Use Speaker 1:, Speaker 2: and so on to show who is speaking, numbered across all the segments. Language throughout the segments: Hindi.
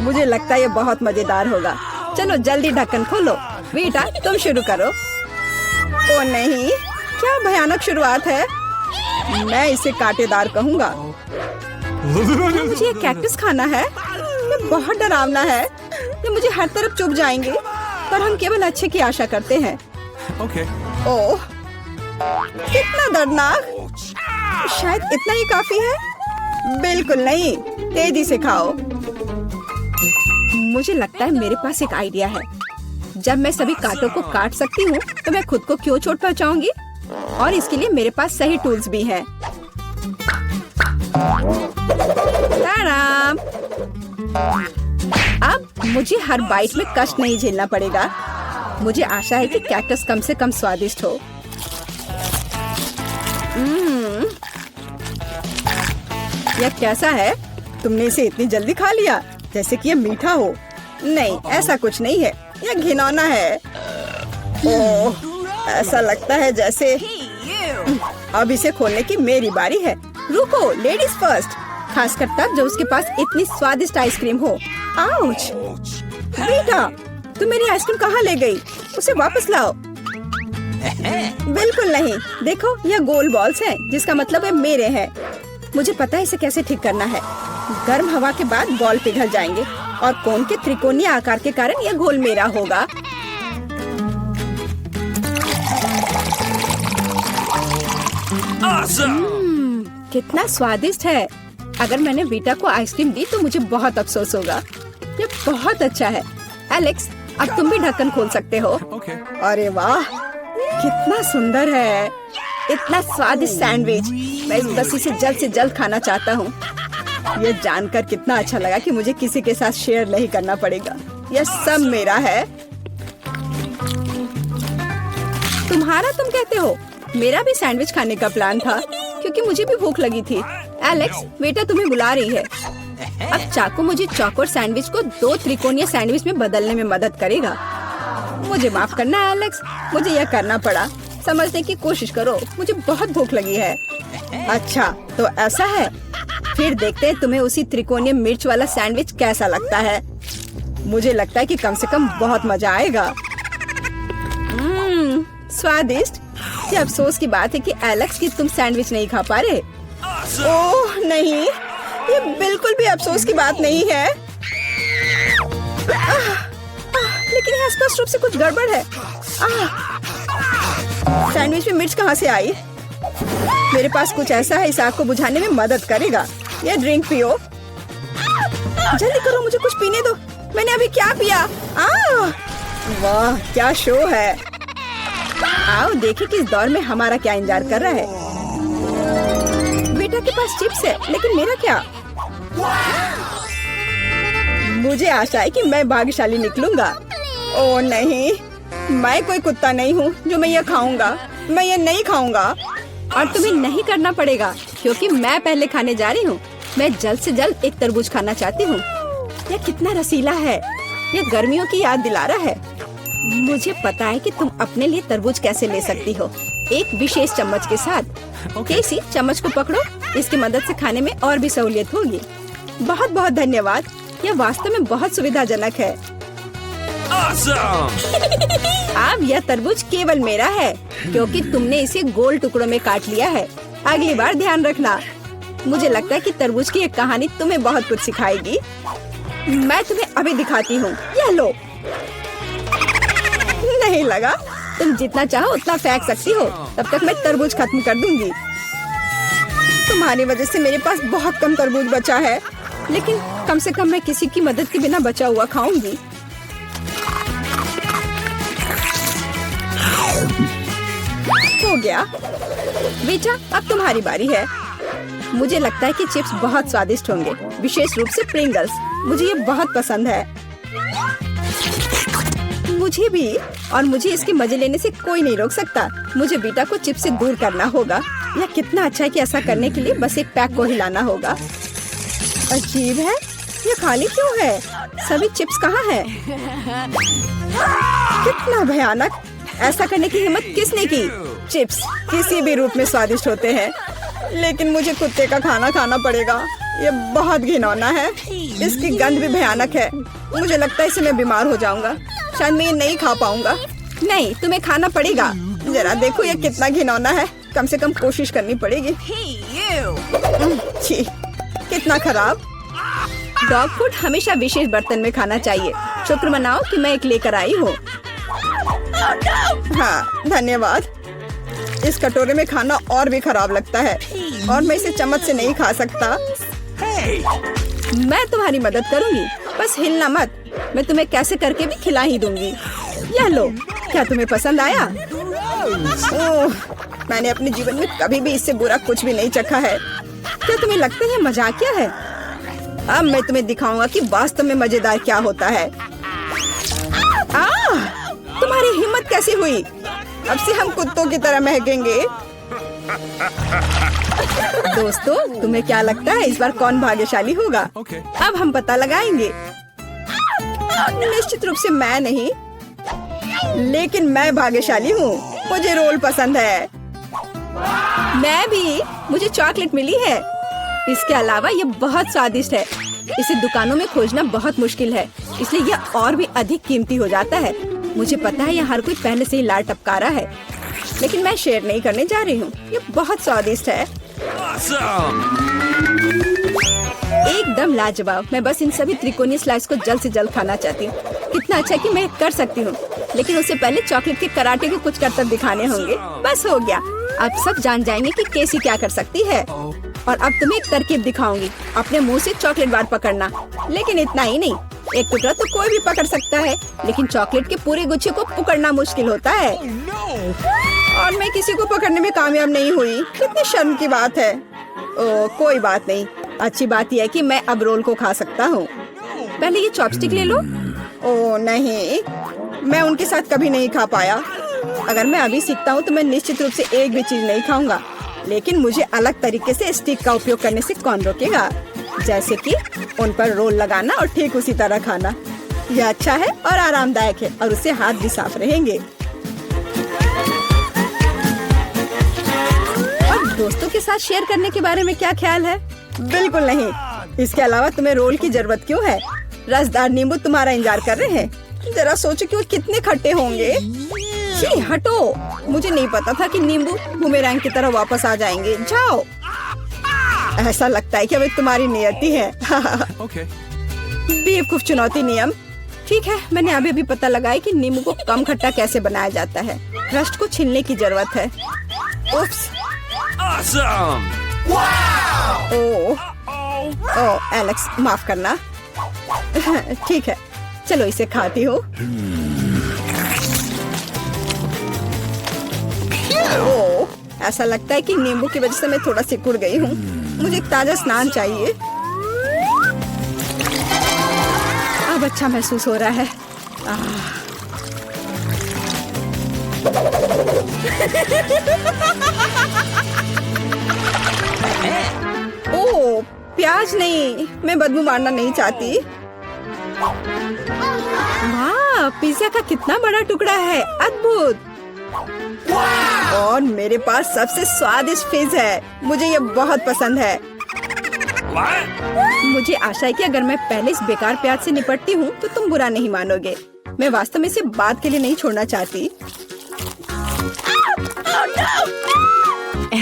Speaker 1: मुझे लगता है ये बहुत मजेदार होगा। चलो जल्दी ढक्कन खोलो। बेटा तुम शुरू करो। ओ नहीं, क्या भयानक शुरुआत है। मैं इसे कांटेदार कहूँगा। मुझे ये कैक्टस खाना है। ये बहुत डरावना है। ये मुझे हर तरफ चुभ जाएंगे। पर हम केवल अच्छे की आशा करते हैं। ओह, कितना दर्दनाक। शायद इतना ही काफी है। बिल्कुल नहीं, तेजी से खाओ। मुझे लगता है मेरे पास एक आइडिया है। जब मैं सभी कांटों को काट सकती हूँ तो मैं खुद को क्यों चोट पहुँचाऊंगी। और इसके लिए मेरे पास सही टूल्स भी हैं। ताराम! अब मुझे हर बाइट में कष्ट नहीं झेलना पड़ेगा। मुझे आशा है कि कैक्टस कम से कम स्वादिष्ट हो। यह कैसा है? तुमने इसे इतनी जल्दी खा लिया जैसे कि यह मीठा हो। नहीं, ऐसा कुछ नहीं है। यह घिनौना है। ओह, ऐसा लगता है जैसे अब इसे खोलने की मेरी बारी है। रुको, लेडीज फर्स्ट। खासकर तब जब उसके पास इतनी स्वादिष्ट आइसक्रीम हो। आउच! बेटा, तुम मेरी आइसक्रीम कहाँ ले गई? उसे वापस लाओ। बिल्कुल नहीं। देखो, यह गोल बॉल्स हैं, जिसका मतलब है मेरे हैं। मुझे पता है इसे कैसे ठीक करना है। गर्म हवा के बाद बॉल पिघल जाएंगे और कोन के त्रिकोणीय आकार के कारण यह घोल मेरा होगा। कितना स्वादिष्ट है। अगर मैंने बीटा को आइसक्रीम दी तो मुझे बहुत अफसोस होगा। ये बहुत अच्छा है। एलेक्स, अब तुम भी ढक्कन खोल सकते हो। अरे वाह, कितना सुंदर है। इतना स्वादिष्ट सैंडविच। मैं बस इसे जल्द से जल्द खाना चाहता हूँ। ये जानकर कितना अच्छा लगा कि मुझे किसी के साथ शेयर नहीं करना पड़ेगा। यह सब मेरा है। तुम्हारा तुम कहते हो? मेरा भी सैंडविच खाने का प्लान था क्योंकि मुझे भी भूख लगी थी। एलेक्स, बेटा तुम्हें बुला रही है। अब चाकू मुझे चौकोर सैंडविच को 2 त्रिकोणीय सैंडविच में बदलने में मदद करेगा। मुझे माफ करना एलेक्स, मुझे यह करना पड़ा। समझने की कोशिश करो, मुझे बहुत भूख लगी है। अच्छा, तो ऐसा है। फिर देखते हैं तुम्हें उसी त्रिकोणीय मिर्च वाला सैंडविच कैसा लगता है। मुझे लगता है कि कम से कम बहुत मजा आएगा। स्वादिष्ट। ये अफसोस की बात है कि एलेक्स कि तुम सैंडविच नहीं खा पा रहे। ओह नहीं, ये बिल्कुल भी अफसोस की बात नहीं है। लेकिन यहाँ स्पष्ट रूप से कुछ गड़बड़ है। सैंडविच में मिर्च कहाँ से आई? मेरे पास कुछ ऐसा है, इस आग को बुझाने में मदद करेगा। ये ड्रिंक पियो। जल्दी करो, मुझे कुछ पीने दो। मैंने अभी क्या पिया? वाह, क्या शो है। आओ देखें कि इस दौर में हमारा क्या इंतजार कर रहा है। बेटा के पास चिप्स है, लेकिन मेरा क्या? मुझे आशा है कि मैं भाग्यशाली निकलूंगा। ओह नहीं, मैं कोई कुत्ता नहीं हूँ जो मैं ये खाऊंगा। मैं ये नहीं खाऊंगा। और तुम्हें नहीं करना पड़ेगा क्योंकि मैं पहले खाने जा रही हूँ। मैं जल्द से जल्द एक तरबूज खाना चाहती हूँ। यह कितना रसीला है। यह गर्मियों की याद दिला रहा है। मुझे पता है कि तुम अपने लिए तरबूज कैसे ले सकती हो, एक विशेष चम्मच के साथ। केसी, चम्मच को पकड़ो। इसकी मदद से खाने में और भी सहूलियत होगी। बहुत बहुत धन्यवाद। यह वास्तव में बहुत सुविधाजनक है। अब यह तरबूज केवल मेरा है क्योंकि तुमने इसे गोल टुकड़ों में काट लिया है। अगली बार ध्यान रखना। मुझे लगता है कि तरबूज की एक कहानी तुम्हें बहुत कुछ सिखाएगी। मैं तुम्हें अभी दिखाती हूँ। यह लो। नहीं लगा? तुम जितना चाहो उतना फेंक सकती हो। तब तक मैं तरबूज खत्म कर दूंगी। तुम्हारी वजह से मेरे पास बहुत कम तरबूज बचा है, लेकिन कम से कम मैं किसी की मदद के बिना बचा हुआ खाऊंगी। हो गया। बेटा, अब तुम्हारी बारी है। मुझे लगता है कि चिप्स बहुत स्वादिष्ट होंगे, विशेष रूप से प्रिंगल्स। मुझे ये बहुत पसंद है। मुझे भी। और मुझे इसके मजे लेने से कोई नहीं रोक सकता। मुझे बेटा को चिप्स से दूर करना होगा। यह कितना अच्छा है कि ऐसा करने के लिए बस एक पैक को हिलाना होगा। अजीब है, ये खाली क्यों है? सभी चिप्स कहाँ हैं? कितना भयानक। ऐसा करने की हिम्मत किसने की? चिप्स किसी भी रूप में स्वादिष्ट होते हैं, लेकिन मुझे कुत्ते का खाना खाना पड़ेगा। ये बहुत घिनौना है। इसकी गंद भी भयानक है। मुझे लगता है इससे मैं बीमार हो जाऊंगा। शायद मैं ये नहीं खा पाऊंगा। नहीं, तुम्हें खाना पड़ेगा। जरा देखो ये कितना घिनौना है। कम से कम कोशिश करनी पड़ेगी। छी, कितना खराब। डॉग फूड हमेशा विशेष बर्तन में खाना चाहिए। शुक्र मनाओ कि मैं एक लेकर आई हूँ। हाँ, धन्यवाद। इस कटोरे में खाना और भी खराब लगता है और मैं इसे चम्मच से नहीं खा सकता। मैं तुम्हारी मदद करूंगी, बस हिलना मत। मैं तुम्हें कैसे करके भी खिला ही दूंगी। यह लो, क्या तुम्हें पसंद आया? ओह, मैंने अपने जीवन में कभी भी इससे बुरा कुछ भी नहीं चखा है। क्या तुम्हें लगता है मजाकिया है? अब मैं तुम्हें दिखाऊंगा कि वास्तव में मजेदार क्या होता है। तुम्हारी हिम्मत कैसी हुई? अब से हम कुत्तों की तरह महकेंगे। दोस्तों, तुम्हें क्या लगता है इस बार कौन भाग्यशाली होगा? अब हम पता लगाएंगे। निश्चित रूप से मैं नहीं, लेकिन मैं भाग्यशाली हूँ। मुझे रोल पसंद है। मैं भी। मुझे चॉकलेट मिली है। इसके अलावा ये बहुत स्वादिष्ट है। इसे दुकानों में खोजना बहुत मुश्किल है, इसलिए यह और भी अधिक कीमती हो जाता है। मुझे पता है यह हर कोई पहले से ही लार टपका रहा है, लेकिन मैं शेयर नहीं करने जा रही हूँ। ये बहुत स्वादिष्ट है। एकदम लाजवाब। मैं बस इन सभी त्रिकोणीय स्लाइस को जल्द से जल्द खाना चाहती हूँ। कितना अच्छा कि मैं कर सकती हूँ, लेकिन उससे पहले चॉकलेट के कराटे के कुछ करतब दिखाने होंगे। बस हो गया। अब सब जान जाएंगे कि कैसी क्या कर सकती है। और अब तुम्हें एक तरकीब दिखाऊंगी। अपने मुंह से चॉकलेट बार पकड़ना, लेकिन इतना ही नहीं। एक टुकड़ा तो कोई भी पकड़ सकता है, लेकिन चॉकलेट के पूरे गुच्छे को पकड़ना मुश्किल होता है। और मैं किसी को पकड़ने में कामयाब नहीं हुई। कितनी शर्म की बात है। ओह, कोई बात नहीं। अच्छी बात यह है कि मैं अब रोल को खा सकता हूँ। पहले ये चॉपस्टिक ले लो। ओह नहीं, मैं उनके साथ कभी नहीं खा पाया। अगर मैं अभी सीखता हूँ तो मैं निश्चित रूप से एक भी चीज नहीं खाऊंगा, लेकिन मुझे अलग तरीके से स्टिक का उपयोग करने से कौन रोकेगा? जैसे कि उन पर रोल लगाना और ठीक उसी तरह खाना। यह अच्छा है और आरामदायक है, और उससे हाथ भी साफ रहेंगे। और दोस्तों के साथ शेयर करने के बारे में क्या ख्याल है? बिल्कुल नहीं। इसके अलावा तुम्हें रोल की जरूरत क्यों है? रसदार नींबू तुम्हारा इंतजार कर रहे हैं। जरा सोचो कि वो कितने खट्टे होंगे। छी, हटो। मुझे नहीं पता था कि नींबू बूमेरैंग की तरह वापस आ जाएंगे। जाओ। ऐसा लगता है कि अब तुम्हारी नियति है। बेवकूफ चुनौती नियम। ठीक है, मैंने अभी भी पता लगाया कि नींबू को कम खट्टा कैसे बनाया जाता है। रस्ट को छीलने की जरूरत है। उप्स। ओह, एलेक्स, माफ करना। ठीक है, चलो इसे खाती हूँ। ओह, ऐसा लगता है कि नींबू की वजह से मैं थोड़ा सिकुड़ गई हूँ। मुझे एक ताजा स्नान चाहिए। अब अच्छा महसूस हो रहा है। ओह, प्याज नहीं। मैं बदबू मारना नहीं चाहती। वाह, पिज्जा का कितना बड़ा टुकड़ा है। अद्भुत। और मेरे पास सबसे स्वादिष्ट फिज है। मुझे ये बहुत पसंद है। मुझे आशा है कि अगर मैं पहले इस बेकार प्याज से निपटती हूँ तो तुम बुरा नहीं मानोगे। मैं वास्तव में इसे बात के लिए नहीं छोड़ना चाहती।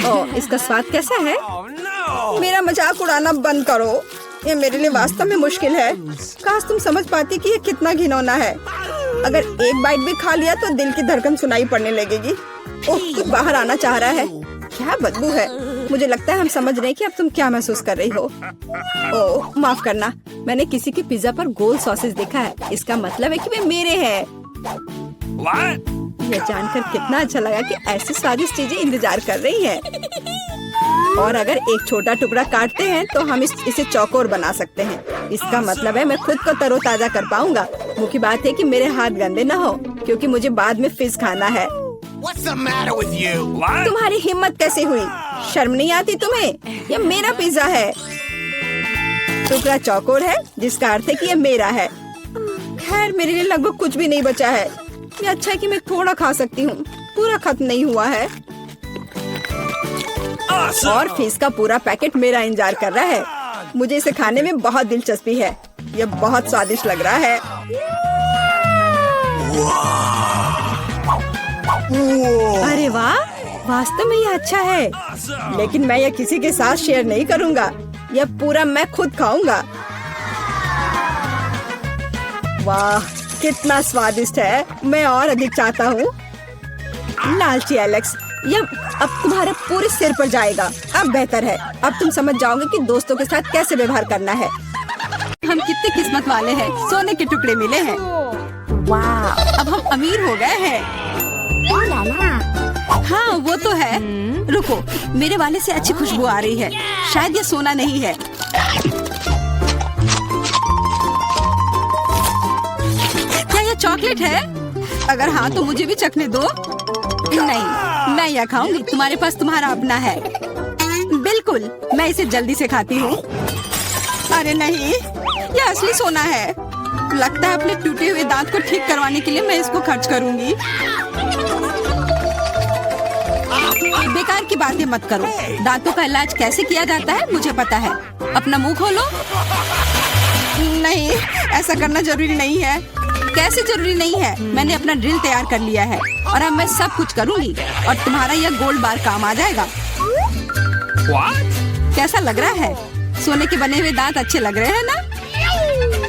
Speaker 1: ओह, इसका स्वाद कैसा है? मेरा मजाक उड़ाना बंद करो। ये मेरे लिए वास्तव में मुश्किल है। काश तुम समझ पाती कि ये कितना घिनौना है। अगर एक बाइट भी खा लिया तो दिल की धड़कन सुनाई पड़ने लगेगी। ओह, कुछ बाहर आना चाह रहा है। क्या बदबू है। मुझे लगता है हम समझ रहे हैं कि अब तुम क्या महसूस कर रही हो। ओह, माफ करना। मैंने किसी के पिज्जा पर गोल सॉसेज देखा है। इसका मतलब है कि वे मेरे हैं। यह जानकर कितना अच्छा लगा कि ऐसी स्वादिष्ट चीजें इंतजार कर रही हैं। और अगर एक छोटा टुकड़ा काटते हैं तो हम इसे चौकोर बना सकते हैं। इसका मतलब है मैं खुद को तरोताजा कर पाऊंगा। मुख्य बात है कि मेरे हाथ गंदे न हो, क्योंकि मुझे बाद में फिज खाना है। तुम्हारी हिम्मत कैसे हुई? शर्म नहीं आती तुम्हें? यह मेरा पिज्जा है। टुकड़ा चौकोर है, जिसका अर्थ है कि यह मेरा है। खैर, मेरे लिए लगभग कुछ भी नहीं बचा है। ये अच्छा है कि मैं थोड़ा खा सकती हूँ। पूरा खत्म नहीं हुआ है। और फिज का पूरा पैकेट मेरा इंतजार कर रहा है। मुझे इसे खाने में बहुत दिलचस्पी है। यह बहुत स्वादिष्ट लग रहा है। अरे वाह, वास्तव में यह अच्छा है, लेकिन मैं यह किसी के साथ शेयर नहीं करूंगा। यह पूरा मैं खुद खाऊंगा। वाह, कितना स्वादिष्ट है। मैं और अधिक चाहता हूँ। लालची एलेक्स, यह अब तुम्हारे पूरे सिर पर जाएगा। अब बेहतर है, अब तुम समझ जाओगे कि दोस्तों के साथ कैसे व्यवहार करना है। हम कितने किस्मत वाले हैं, सोने के टुकड़े मिले हैं। वाह, अब हम अमीर हो गए हैं। हाँ वो तो है। रुको, मेरे वाले से अच्छी खुशबू आ रही है। शायद ये सोना नहीं है। क्या यह चॉकलेट है? अगर हाँ तो मुझे भी चखने दो। नहीं, मैं यह खाऊंगी। तुम्हारे पास तुम्हारा अपना है। बिल्कुल, मैं इसे जल्दी से खाती हूँ। अरे नहीं, यह असली सोना है। लगता है अपने टूटे हुए दांत को ठीक करवाने के लिए मैं इसको खर्च करूंगी। बेकार की बातें मत करो। दांतों का इलाज कैसे किया जाता है मुझे पता है। अपना मुंह खोलो। नहीं, ऐसा करना जरूरी नहीं है। कैसे जरूरी नहीं है? मैंने अपना ड्रिल तैयार कर लिया है और अब मैं सब कुछ करूंगी और तुम्हारा यह गोल्ड बार काम आ जाएगा। कैसा लग रहा है? सोने के बने हुए दांत अच्छे लग रहे हैं ना?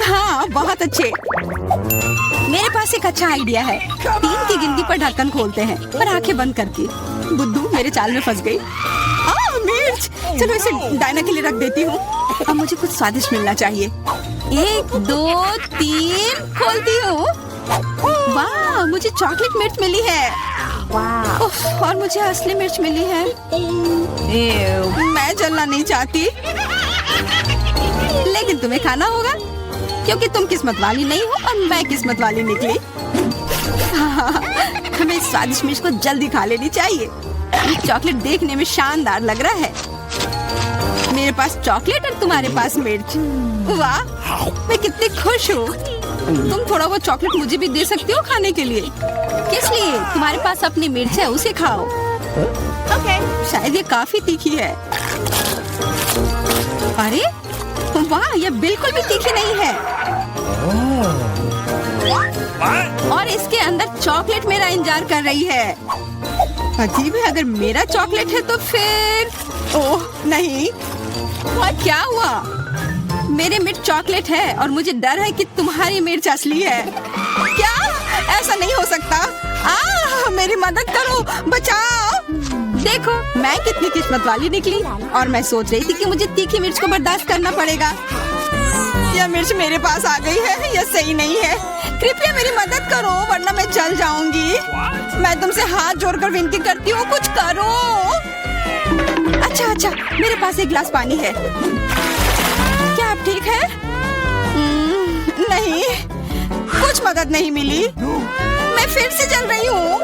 Speaker 1: हाँ, बहुत अच्छे। मेरे पास एक अच्छा आइडिया है। 3 की गिनती पर ढक्कन खोलते हैं और आंखें बंद करके। बुद्धू मेरे चाल में फंस गई। मिर्च, चलो इसे डायना के लिए रख देती हूँ। अब मुझे कुछ स्वादिष्ट मिलना चाहिए। 1 2 3 खोलती हूँ। वाह, मुझे चॉकलेट मिर्च मिली है। उफ, और मुझे असली मिर्च मिली है। मैं जलना नहीं चाहती, लेकिन तुम्हें खाना होगा क्योंकि तुम किस्मत वाली नहीं हो और मैं किस्मत वाली निकली। हमें इस स्वादिष्ट मिर्च को जल्दी खा लेनी चाहिए। ये चॉकलेट देखने में शानदार लग रहा है। मेरे पास चॉकलेट और तुम्हारे पास मिर्च। वाह, मैं कितनी खुश हूँ। तुम थोड़ा वो चॉकलेट मुझे भी दे सकती हो खाने के लिए। किस लिए? तुम्हारे पास अपनी मिर्च है, उसे खाओ। शायद ये काफी तीखी है। अरे वाह, ये बिल्कुल भी तीखी नहीं है। और इसके अंदर चॉकलेट मेरा इंतजार कर रही है। अजीब है, अगर मेरा चॉकलेट है तो फिर ओह नहीं। क्या हुआ? मेरे मिर्च चॉकलेट है और मुझे डर है कि तुम्हारी मिर्च असली है। क्या? ऐसा नहीं हो सकता। मेरी मदद करो, बचाओ। देखो, मैं कितनी किस्मत वाली निकली और मैं सोच रही थी कि मुझे तीखी मिर्च को बर्दाश्त करना पड़ेगा। यह मिर्च मेरे पास आ गई है। यह सही नहीं है। कृपया मेरी मदद करो वरना मैं जल जाऊंगी। मैं तुमसे हाथ जोड़कर विनती करती हूँ, कुछ करो। अच्छा, मेरे पास एक गिलास पानी है। क्या आप ठीक है? नहीं, कुछ मदद नहीं मिली। मैं फिर से जल रही हूँ,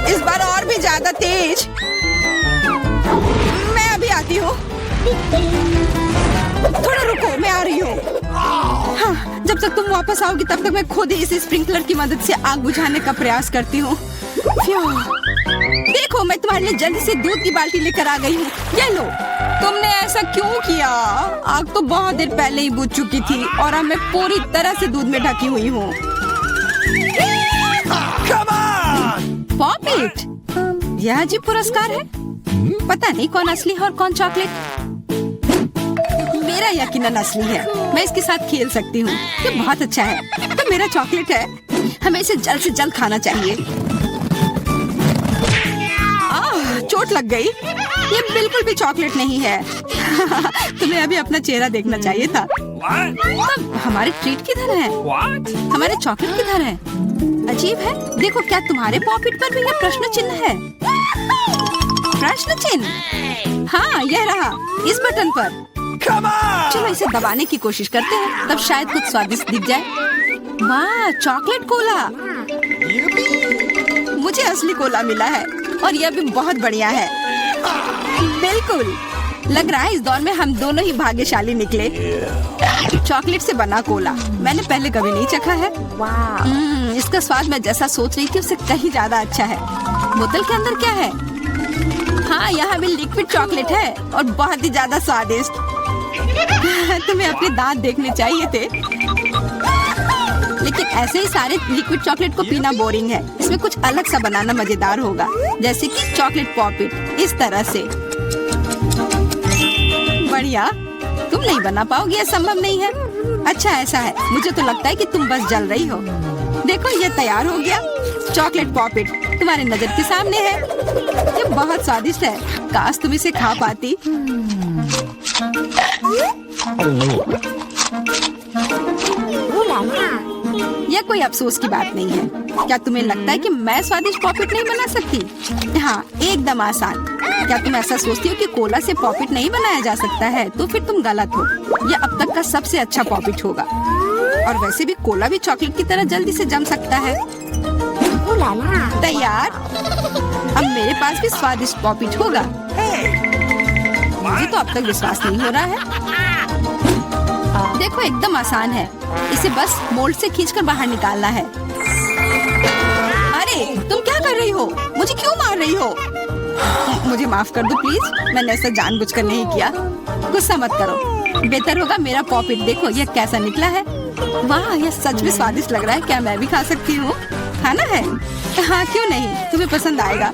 Speaker 1: इस बार और भी ज्यादा तेज। मैं अभी आती हूँ। थोड़ा रुको, मैं आ रही हूँ। हाँ, जब तक तुम वापस आओगी तब तक मैं खुद ही इस स्प्रिंकलर की मदद से आग बुझाने का प्रयास करती हूँ। देखो, मैं तुम्हारे लिए जल्दी से दूध की बाल्टी लेकर आ गई हूँ। ये लो। तुमने ऐसा क्यों किया? आग तो बहुत देर पहले ही बुझ चुकी थी और अब मैं पूरी तरह से दूध में ढकी हुई हूँ। पॉपिट, यह अजीब पुरस्कार है। पता नहीं कौन असली है और कौन चॉकलेट। मेरा यकीनन असली है। मैं इसके साथ खेल सकती हूँ। ये बहुत अच्छा है। तो मेरा चॉकलेट है। हमें इसे जल्द से जल्द खाना चाहिए। चोट लग गई। ये बिल्कुल भी चॉकलेट नहीं है। तुम्हें अभी अपना चेहरा देखना चाहिए था। तब हमारे ट्रीट किधर है? हमारे चॉकलेट किधर है? अजीब है। देखो, क्या तुम्हारे पॉकेट पर भी यह प्रश्न चिन्ह है? प्रश्न चिन्ह? हाँ, यह रहा, इस बटन पर। चलो इसे दबाने की कोशिश करते हैं, तब शायद कुछ स्वादिष्ट दिख जाए। वाह, चॉकलेट कोला। मुझे असली कोला मिला है और यह भी बहुत बढ़िया है। बिल्कुल, लग रहा है इस दौर में हम दोनों ही भाग्यशाली निकले। चॉकलेट से बना कोला मैंने पहले कभी नहीं चखा है। इसका स्वाद मैं जैसा सोच रही थी उससे कहीं ज्यादा अच्छा है। बोतल के अंदर क्या है? हाँ, यहाँ भी लिक्विड चॉकलेट है और बहुत ही ज्यादा स्वादिष्ट। तुम्हें अपने दांत देखने चाहिए थे। लेकिन ऐसे ही सारे लिक्विड चॉकलेट को पीना बोरिंग है। इसमें कुछ अलग सा बनाना मजेदार होगा, जैसे कि चॉकलेट पॉपिट इस तरह से। बढ़िया, तुम नहीं बना पाओगे, ये संभव नहीं है। अच्छा ऐसा है, मुझे तो लगता है कि तुम बस जल रही हो। देखो ये तैयार हो गया। चॉकलेट पॉपिट तुम्हारे नजर के सामने है। ये बहुत स्वादिष्ट है, काश तुम इसे खा पाती। यह कोई अफसोस की बात नहीं है। क्या तुम्हें लगता है कि मैं स्वादिष्ट पॉपिट नहीं बना सकती? हाँ, एकदम आसान। क्या तुम ऐसा सोचती हो कि कोला से पॉपिट नहीं बनाया जा सकता है? तो फिर तुम गलत हो। यह अब तक का सबसे अच्छा पॉपिट होगा। और वैसे भी कोला भी चॉकलेट की तरह जल्दी से जम सकता है। तैयार। अब मेरे पास भी स्वादिष्ट पॉपिट होगा। मुझे तो अब तक विश्वास नहीं हो रहा है। देखो एकदम आसान है। इसे बस मोल्ड से खींचकर बाहर निकालना है। अरे तुम क्या कर रही हो? मुझे क्यों मार रही हो? मुझे माफ कर दो प्लीज, मैंने ऐसा जानबूझकर नहीं किया। गुस्सा मत करो। बेहतर होगा मेरा पॉपिट देखो यह कैसा निकला है। वाह, यह सच में स्वादिष्ट लग रहा है। क्या मैं भी खा सकती हूँ? खाना है? हाँ क्यों नहीं, तुम्हें पसंद आएगा।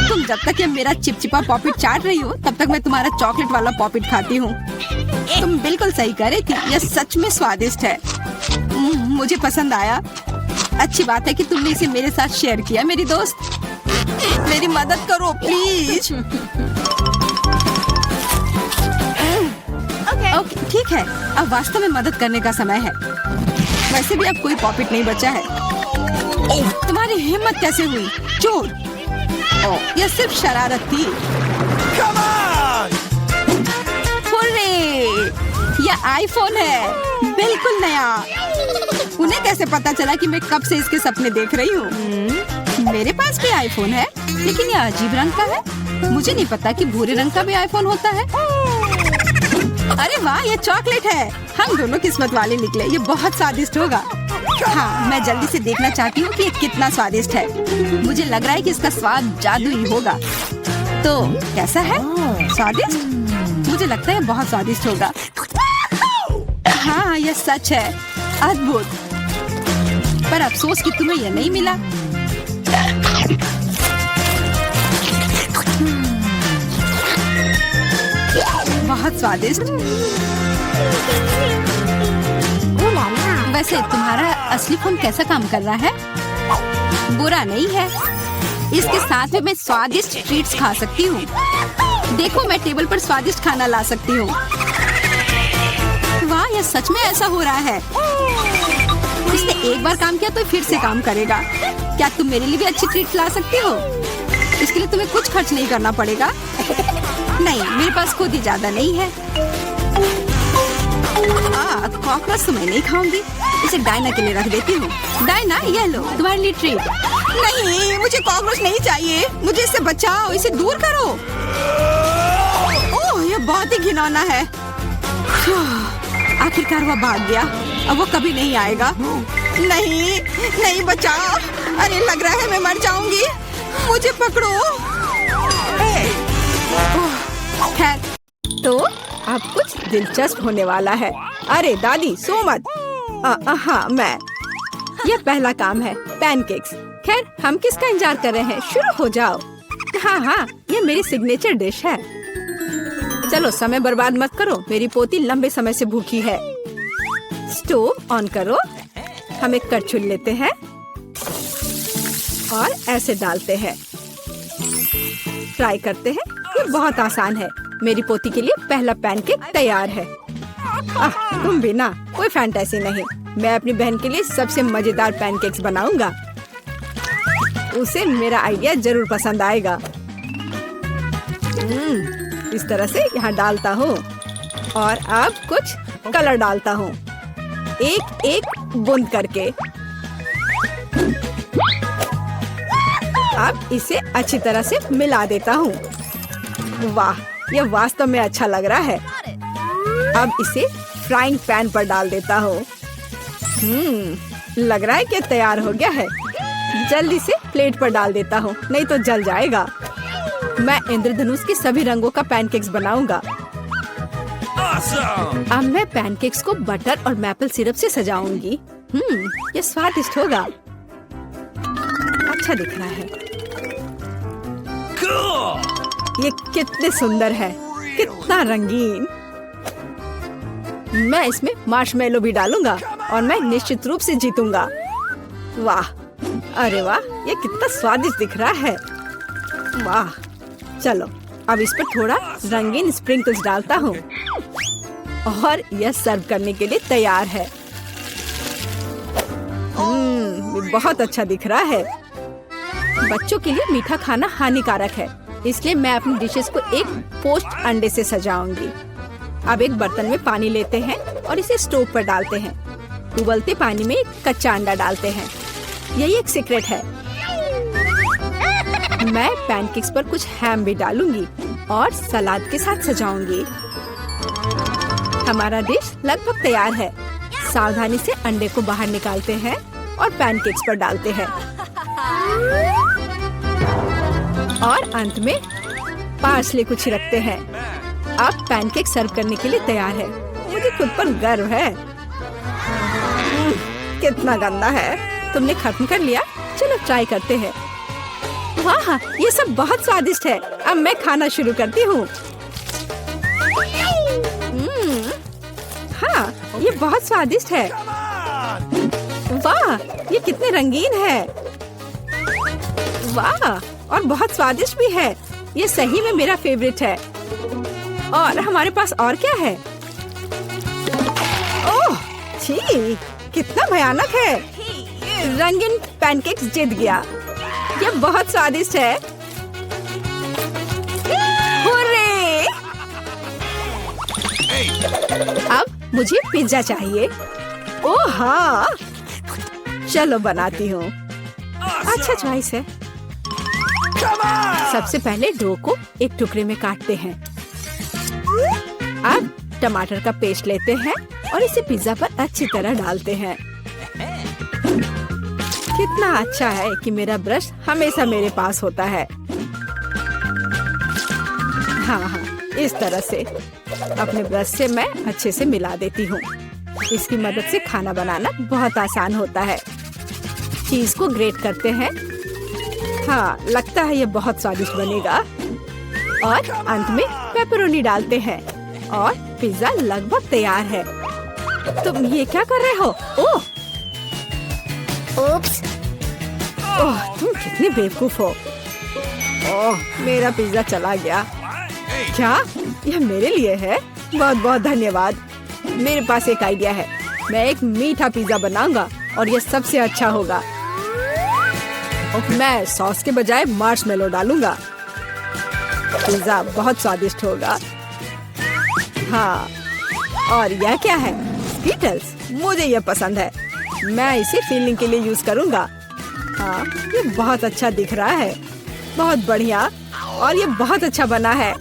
Speaker 1: तुम जब तक ये मेरा चिपचिपा पॉपिट चाट रही हो तब तक मैं तुम्हारा चॉकलेट वाला पॉपिट खाती हूँ। तुम बिल्कुल सही कह रही थी, यह सच में स्वादिष्ट है। मुझे पसंद आया। अच्छी बात है कि तुमने इसे मेरे साथ शेयर किया। मेरी दोस्त, मेरी मदद करो प्लीज। ओके ठीक है, अब वास्तव में मदद करने का समय है। वैसे भी अब कोई पॉपिट नहीं बचा है। तुम्हारी हिम्मत कैसे हुई? चोर! यह सिर्फ शरारत थी। यह आईफोन है, बिल्कुल नया। उन्हें कैसे पता चला कि मैं कब से इसके सपने देख रही हूँ? मेरे पास भी आईफोन है, लेकिन यह अजीब रंग का है। मुझे नहीं पता कि भूरे रंग का भी आईफोन होता है। अरे वाह, ये चॉकलेट है। हम दोनों किस्मत वाले निकले। ये बहुत स्वादिष्ट होगा। हाँ, मैं जल्दी से देखना चाहती हूँ कि ये कितना स्वादिष्ट है। मुझे लग रहा है कि इसका स्वाद जादुई होगा। तो कैसा है? स्वादिष्ट? मुझे लगता है बहुत स्वादिष्ट होगा। हाँ, यह सच है। अद्भुत। पर अफसोस कि तुम्हें यह नहीं मिला। बहुत स्वादिष्ट। वैसे तुम्हारा असली फोन कैसा काम कर रहा है? बुरा नहीं है। इसके साथ में मैं स्वादिष्ट ट्रीट्स खा सकती हूँ। देखो, मैं टेबल पर स्वादिष्ट खाना ला सकती हूँ। वाह, यह सच में ऐसा हो रहा है। इसने एक बार काम किया तो फिर से काम करेगा। क्या तुम मेरे लिए भी अच्छी ट्रीट ला सकती हो? इसके लिए तुम्हें कुछ खर्च नहीं करना पड़ेगा। नहीं, मेरे पास खुद ही ज्यादा नहीं है। कॉकरोच तो मैं नहीं खाऊंगी। इसे डायना के लिए रख देती हूँ। डायना, ये लो तुम्हारे लिए ट्रीट। नहीं, मुझे कॉकरोच नहीं चाहिए। मुझे इससे बचाओ, इसे दूर करो। ओह, ये बहुत ही घिनौना है। आखिरकार वह भाग गया। अब वो कभी नहीं आएगा। नहीं, नहीं बचाओ। अरे लग रहा है मैं मर जाऊंगी। मुझे पकड़ो। खैर, तो अब कुछ दिलचस्प होने वाला है। अरे दादी, सो मत। हाँ, मैं। यह पहला काम है, पैनकेक्स। खैर, हम किसका इंतजार कर रहे हैं? शुरू हो जाओ। हाँ, ये मेरी सिग्नेचर डिश है। चलो, समय बर्बाद मत करो। मेरी पोती लंबे समय से भूखी है। स्टोव ऑन करो। हम एक कड़छुल लेते हैं और ऐसे डालते हैं। फ्राई करते हैं। ये बहुत आसान है। मेरी पोती के लिए पहला पैनकेक तैयार है। तुम भी ना, कोई फैंटेसी नहीं। मैं अपनी बहन के लिए सबसे मजेदार पैनकेक्स बनाऊंगा। उसे मेरा आइडिया जरूर पसंद आएगा। इस तरह से यहाँ डालता हूँ और अब कुछ कलर डालता हूँ, एक एक बूंद करके। अब इसे अच्छी तरह से मिला देता हूँ। वाह, यह वास्तव में अच्छा लग रहा है। अब इसे फ्राइंग पैन पर डाल देता हूँ। लग रहा है कि तैयार हो गया है। जल्दी से प्लेट पर डाल देता हूँ, नहीं तो जल जाएगा। मैं इंद्रधनुष के सभी रंगों का पैनकेक्स बनाऊंगा। अब मैं पैनकेक्स को बटर और मैपल सिरप से सजाऊंगी। ये स्वादिष्ट होगा। अच्छा दिख रहा है। ये कितने सुंदर है, कितना रंगीन। मैं इसमें मार्शमेलो भी डालूंगा और मैं निश्चित रूप से जीतूंगा। वाह, अरे वाह, ये कितना स्वादिष्ट दिख रहा है। वाह, चलो अब इस पर थोड़ा रंगीन स्प्रिंकल्स डालता हूँ और यह सर्व करने के लिए तैयार है। बहुत अच्छा दिख रहा है। बच्चों के लिए मीठा खाना हानिकारक है, इसलिए मैं अपनी डिशेस को एक पोस्ट अंडे से सजाऊंगी। अब एक बर्तन में पानी लेते हैं और इसे स्टोव पर डालते हैं। उबलते पानी में एक कच्चा अंडा डालते हैं। यही एक सीक्रेट है। मैं पैनकेक्स पर कुछ हैम भी डालूंगी और सलाद के साथ सजाऊंगी। हमारा डिश लगभग तैयार है। सावधानी से अंडे को बाहर निकालते हैं और पैनकेक्स पर डालते हैं और अंत में पार्सले को छिड़कते हैं। अब पैनकेक सर्व करने के लिए तैयार है। मुझे खुद पर गर्व है। कितना गंदा है। तुमने खत्म कर लिया? चलो ट्राई करते हैं। वाह, ये सब बहुत स्वादिष्ट है। अब मैं खाना शुरू करती हूँ। हाँ, ये बहुत स्वादिष्ट है। वाह, ये कितने रंगीन है। वाह, और बहुत स्वादिष्ट भी है। ये सही में मेरा फेवरेट है। और हमारे पास और क्या है? ओह, छी, कितना भयानक है। रंगीन पैनकेक्स जीत गया। ये बहुत स्वादिष्ट है। हुर्रे! अब मुझे पिज्जा चाहिए। ओह हाँ, चलो बनाती हूँ। अच्छा चॉइस है। सबसे पहले डो को एक टुकड़े में काटते हैं। अब टमाटर का पेस्ट लेते हैं और इसे पिज्जा पर अच्छी तरह डालते हैं। कितना अच्छा है कि मेरा ब्रश हमेशा मेरे पास होता है। हाँ, इस तरह से अपने ब्रश से मैं अच्छे से मिला देती हूँ। इसकी मदद से खाना बनाना बहुत आसान होता है। चीज को ग्रेट करते हैं। हाँ, लगता है ये बहुत स्वादिष्ट बनेगा। और अंत में पेपरोनी डालते हैं और पिज्जा लगभग तैयार है। तुम ये क्या कर रहे हो? ओह, ओप्स! ओह, तुम कितने बेवकूफ हो। ओह, मेरा पिज्जा चला गया। क्या यह मेरे लिए है? बहुत बहुत धन्यवाद। मेरे पास एक आइडिया है। मैं एक मीठा पिज्जा बनाऊंगा और यह सबसे अच्छा होगा। मैं सॉस के बजाय मार्शमेलो डालूंगा। पिज्जा बहुत स्वादिष्ट होगा। हाँ, और यह क्या है? स्कीटल्स। मुझे यह पसंद है। मैं इसे फीलिंग के लिए यूज करूंगा। हाँ, ये बहुत अच्छा दिख रहा है। बहुत बढ़िया। और ये बहुत अच्छा बना है।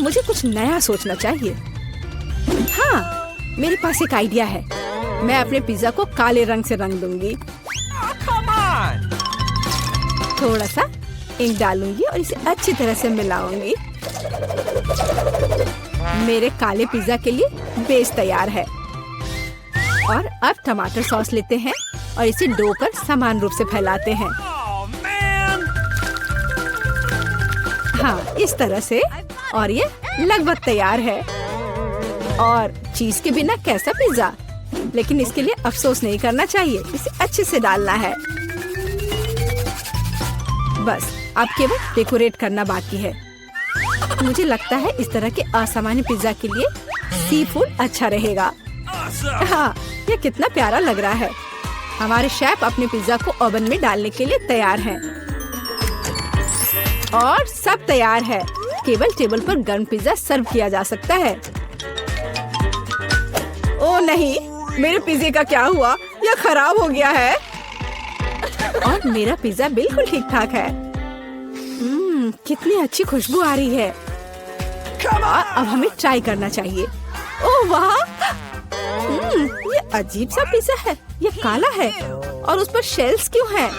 Speaker 1: मुझे कुछ नया सोचना चाहिए। हाँ, मेरे पास एक आइडिया है। मैं अपने पिज्जा को काले रंग से रंग दूंगी। थोड़ा सा इंक डालूंगी और इसे अच्छी तरह से मिलाऊंगी। मेरे काले पिज्जा के लिए बेस तैयार है। और अब टमाटर सॉस लेते हैं और इसे डो पर समान रूप से फैलाते हैं। हाँ, इस तरह से। और ये लगभग तैयार है। और चीज के बिना कैसा पिज्जा? लेकिन इसके लिए अफसोस नहीं करना चाहिए। इसे अच्छे से डालना है। बस अब केवल डेकोरेट करना बाकी है। मुझे लगता है इस तरह के असामान्य पिज्जा के लिए सी फूड अच्छा रहेगा। हाँ, ये कितना प्यारा लग रहा है। हमारे शेफ अपने पिज्जा को ओवन में डालने के लिए तैयार हैं। और सब तैयार है। केवल टेबल पर गर्म पिज्जा सर्व किया जा सकता है। ओह नहीं, मेरे पिज्जे का क्या हुआ? यह खराब हो गया है। और मेरा पिज्जा बिल्कुल ठीक ठाक है। कितनी अच्छी खुशबू आ रही है। अब हमें ट्राई करना चाहिए। ओह वाह, ये अजीब सा पिज्जा है। ये काला है और उस पर शेल्स क्यों हैं?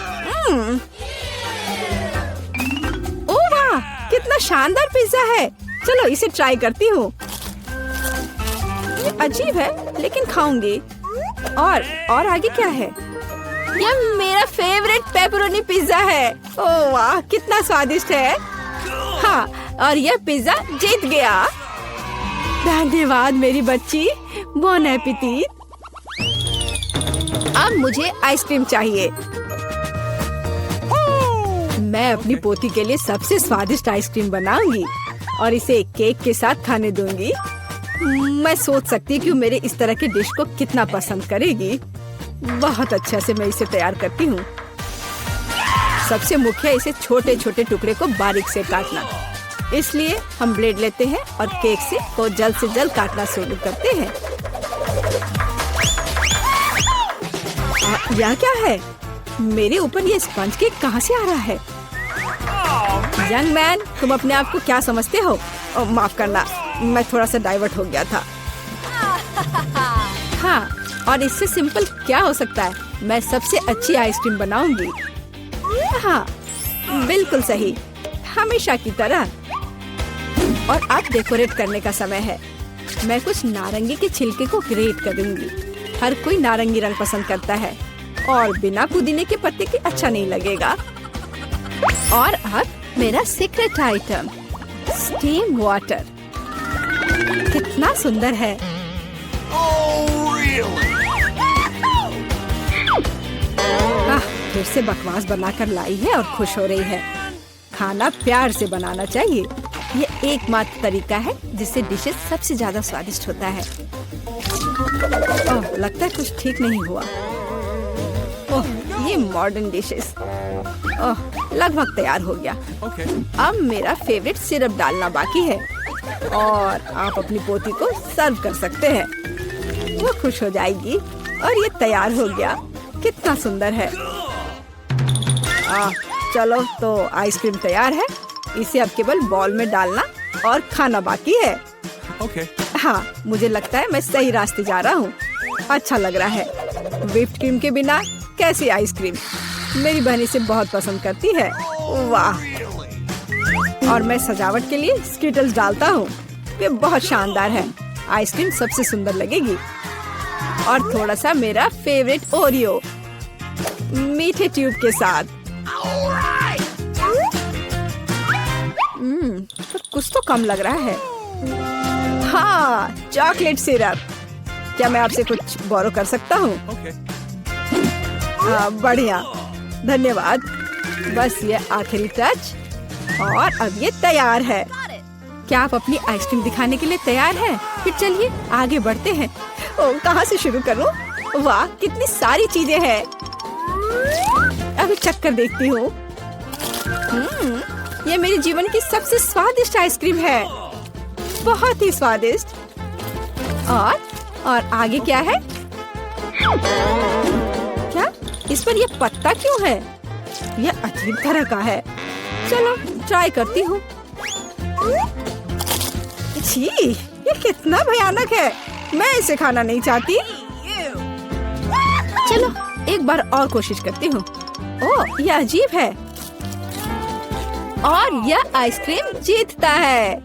Speaker 1: ओह वाह, कितना शानदार पिज्जा है। चलो इसे ट्राई करती हूँ। अजीब है लेकिन खाऊंगी। और आगे क्या है? यह मेरा फेवरेट पेपरोनी पिज्जा है। ओह वाह, कितना स्वादिष्ट है। हाँ, और यह पिज्जा जीत गया। धन्यवाद मेरी बच्ची, बोन एपेटिट। अब मुझे आइसक्रीम चाहिए। मैं अपनी पोती के लिए सबसे स्वादिष्ट आइसक्रीम बनाऊंगी और इसे केक के साथ खाने दूंगी। मैं सोच सकती हूँ कि मेरे इस तरह के डिश को कितना पसंद करेगी। बहुत अच्छा से मैं इसे तैयार करती हूँ। सबसे मुख्य इसे छोटे छोटे टुकड़े को बारीक से काटना। इसलिए हम ब्लेड लेते हैं और केक से को जल्द से जल्द काटना शुरू करते हैं। यह क्या है? मेरे ऊपर ये स्पंज केक कहाँ से आ रहा है? यंग मैन, तुम अपने आप को क्या समझते हो? माफ करना, मैं थोड़ा सा डाइवर्ट हो गया था। हाँ, और इससे सिंपल क्या हो सकता है? मैं सबसे अच्छी आइसक्रीम बनाऊंगी। हाँ, बिल्कुल सही, हमेशा की तरह। और अब डेकोरेट करने का समय है। मैं कुछ नारंगी के छिलके को ग्रेट करूंगी। हर कोई नारंगी रंग पसंद करता है और बिना पुदीने के पत्ते के अच्छा नहीं लगेगा। और अब मेरा सीक्रेट आइटम, स्टीम वाटर। कितना सुंदर है। फिर से बकवास बनाकर लाई है और खुश हो रही है। खाना प्यार से बनाना चाहिए। ये एकमात्र तरीका है जिससे डिशेस सबसे ज्यादा स्वादिष्ट होता है। ओह, लगता है कुछ ठीक नहीं हुआ। ओह, ये मॉडर्न डिशेस। ओह, लगभग तैयार हो गया। अब मेरा फेवरेट सिरप डालना बाकी है और आप अपनी पोती को सर्व कर सकते हैं। वो खुश हो जाएगी। और ये तैयार हो गया। कितना सुंदर है। चलो, तो आइसक्रीम तैयार है। इसे अब केवल बॉल में डालना और खाना बाकी है। हाँ, मुझे लगता है मैं सही रास्ते जा रहा हूँ। अच्छा लग रहा है। व्हिप्ड क्रीम के बिना कैसी आइसक्रीम? मेरी बहन इसे बहुत पसंद करती है। वाह! और मैं सजावट के लिए स्किटल्स डालता हूँ। ये बहुत शानदार है। आइसक्रीम सबसे सुंदर लगेगी। और थोड़ा सा मेरा फेवरेट ओरियो मीठे ट्यूब के साथ। पर कुछ तो कम लग रहा है। हाँ, चॉकलेट सिरप। क्या मैं आपसे कुछ बोरो कर सकता हूँ? हाँ, बढ़िया, धन्यवाद। बस ये आखिरी टच और अब ये तैयार है। क्या आप अपनी आइसक्रीम दिखाने के लिए तैयार हैं? फिर चलिए आगे बढ़ते हैं। ओह, कहाँ से शुरू करूँ? वाह, कितनी सारी चीजें हैं। अभी चक्कर देखती हूँ। ये मेरे जीवन की सबसे स्वादिष्ट आइसक्रीम है। बहुत ही स्वादिष्ट। और आगे क्या है? क्या इस पर ये पत्ता क्यों है? ये अजीब तरह का है। चलो ट्राई करती हूँ। छी, ये कितना भयानक है। मैं इसे खाना नहीं चाहती। चलो एक बार और कोशिश करती हूँ। ओह, ये अजीब है। और यह आइसक्रीम जीतता है।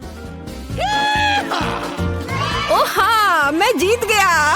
Speaker 1: ओह हाँ, मैं जीत गया।